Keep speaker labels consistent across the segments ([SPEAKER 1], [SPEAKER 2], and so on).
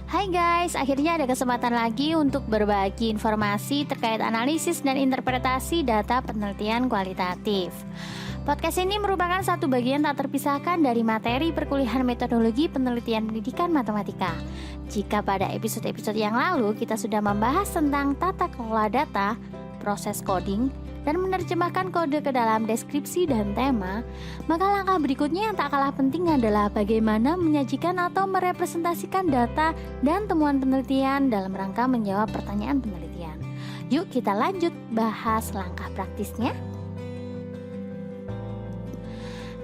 [SPEAKER 1] Hai guys, akhirnya ada kesempatan lagi untuk berbagi informasi terkait analisis dan interpretasi data penelitian kualitatif. Podcast ini merupakan satu bagian tak terpisahkan dari materi perkuliahan metodologi penelitian pendidikan matematika. Jika pada episode-episode yang lalu kita sudah membahas tentang tata kelola data, proses coding, dan menerjemahkan kode ke dalam deskripsi dan tema, maka langkah berikutnya yang tak kalah penting adalah bagaimana menyajikan atau merepresentasikan data dan temuan penelitian dalam rangka menjawab pertanyaan penelitian. Yuk kita lanjut bahas langkah praktisnya.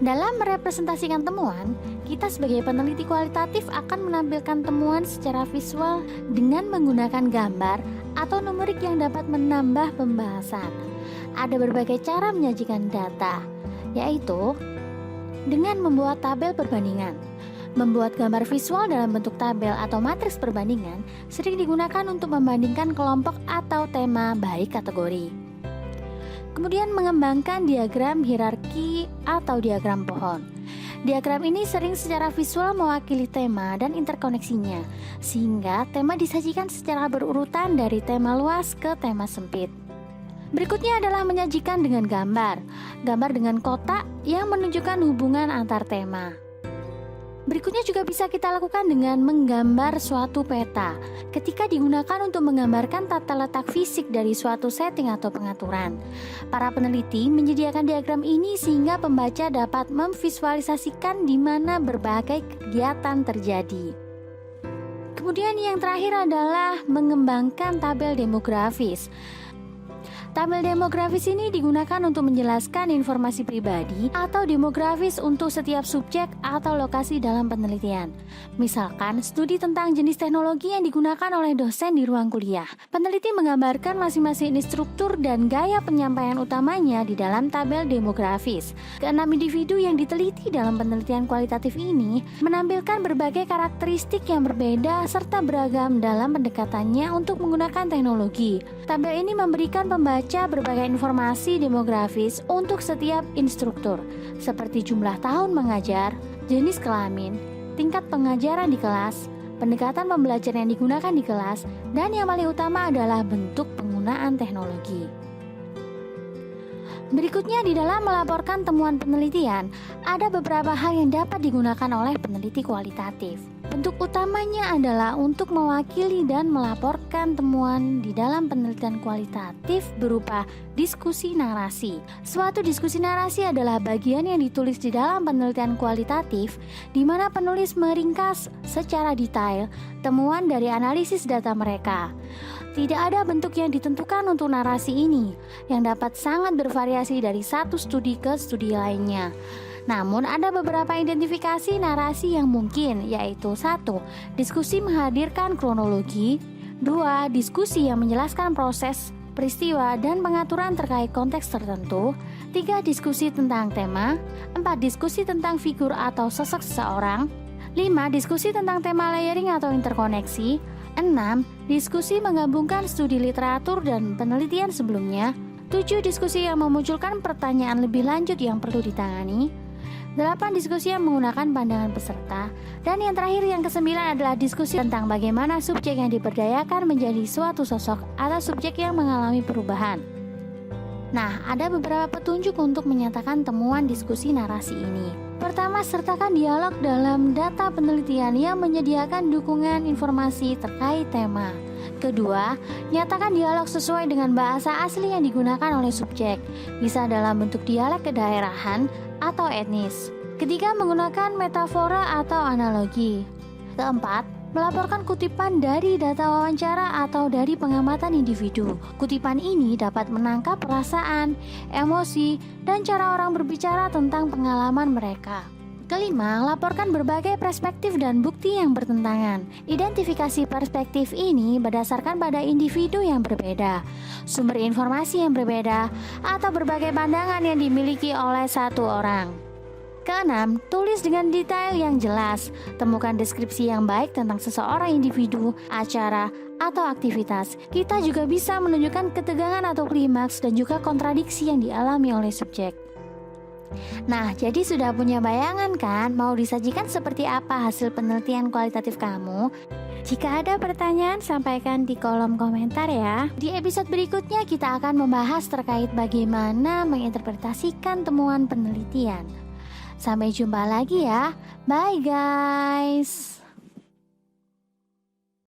[SPEAKER 1] Dalam merepresentasikan temuan, kita sebagai peneliti kualitatif akan menampilkan temuan secara visual dengan menggunakan gambar atau numerik yang dapat menambah pembahasan. Ada berbagai cara menyajikan data, yaitu dengan membuat tabel perbandingan. Membuat gambar visual dalam bentuk tabel atau matriks perbandingan sering digunakan untuk membandingkan kelompok atau tema baik kategori. Kemudian mengembangkan diagram hierarki atau diagram pohon. Diagram ini sering secara visual mewakili tema dan interkoneksinya, sehingga tema disajikan secara berurutan dari tema luas ke tema sempit. Berikutnya adalah menyajikan dengan gambar dengan kotak yang menunjukkan hubungan antar tema. Berikutnya juga bisa kita lakukan dengan menggambar suatu peta, ketika digunakan untuk menggambarkan tata letak fisik dari suatu setting atau pengaturan. Para peneliti menyediakan diagram ini sehingga pembaca dapat memvisualisasikan di mana berbagai kegiatan terjadi. Kemudian yang terakhir adalah mengembangkan tabel demografis. Tabel demografis ini digunakan untuk menjelaskan informasi pribadi atau demografis untuk setiap subjek atau lokasi dalam penelitian. Misalkan, studi tentang jenis teknologi yang digunakan oleh dosen di ruang kuliah. Peneliti menggambarkan masing-masing struktur dan gaya penyampaian utamanya di dalam tabel demografis. Keenam individu yang diteliti dalam penelitian kualitatif ini menampilkan berbagai karakteristik yang berbeda serta beragam dalam pendekatannya untuk menggunakan teknologi. Tabel ini memberikan pembaca berbagai informasi demografis untuk setiap instruktur, seperti jumlah tahun mengajar, jenis kelamin, tingkat pengajaran di kelas, pendekatan pembelajaran yang digunakan di kelas, dan yang paling utama adalah bentuk penggunaan teknologi. Berikutnya, di dalam melaporkan temuan penelitian, ada beberapa hal yang dapat digunakan oleh peneliti kualitatif. Bentuk utamanya adalah untuk mewakili dan melaporkan temuan di dalam penelitian kualitatif berupa diskusi narasi. Suatu diskusi narasi adalah bagian yang ditulis di dalam penelitian kualitatif di mana penulis meringkas secara detail temuan dari analisis data mereka. Tidak ada bentuk yang ditentukan untuk narasi ini, yang dapat sangat bervariasi dari satu studi ke studi lainnya. Namun ada beberapa identifikasi narasi yang mungkin, yaitu 1. Diskusi menghadirkan kronologi, 2. Diskusi yang menjelaskan proses, peristiwa, dan pengaturan terkait konteks tertentu, 3. Diskusi tentang tema, 4. Diskusi tentang figur atau sosok seseorang, 5. Diskusi tentang tema layering atau interkoneksi, 6. Diskusi menggabungkan studi literatur dan penelitian sebelumnya, 7. Diskusi yang memunculkan pertanyaan lebih lanjut yang perlu ditangani, 8. Diskusi yang menggunakan pandangan peserta, dan yang terakhir yang ke-9 adalah diskusi tentang bagaimana subjek yang diberdayakan menjadi suatu sosok atau subjek yang mengalami perubahan. Nah, ada beberapa petunjuk untuk menyatakan temuan diskusi narasi ini. Pertama, sertakan dialog dalam data penelitian yang menyediakan dukungan informasi terkait tema. Kedua, nyatakan dialog sesuai dengan bahasa asli yang digunakan oleh subjek, bisa dalam bentuk dialek kedaerahan atau etnis. Ketiga, menggunakan metafora atau analogi. Keempat, melaporkan kutipan dari data wawancara atau dari pengamatan individu. Kutipan ini dapat menangkap perasaan, emosi, dan cara orang berbicara tentang pengalaman mereka. Kelima, laporkan berbagai perspektif dan bukti yang bertentangan. Identifikasi perspektif ini berdasarkan pada individu yang berbeda, sumber informasi yang berbeda, atau berbagai pandangan yang dimiliki oleh satu orang. Keenam, tulis dengan detail yang jelas. Temukan deskripsi yang baik tentang seseorang individu, acara, atau aktivitas. Kita juga bisa menunjukkan ketegangan atau klimaks dan juga kontradiksi yang dialami oleh subjek. Nah, jadi sudah punya bayangan kan mau disajikan seperti apa hasil penelitian kualitatif kamu? Jika ada pertanyaan, sampaikan di kolom komentar ya. Di episode berikutnya kita akan membahas terkait bagaimana menginterpretasikan temuan penelitian. Sampai jumpa lagi ya. Bye guys.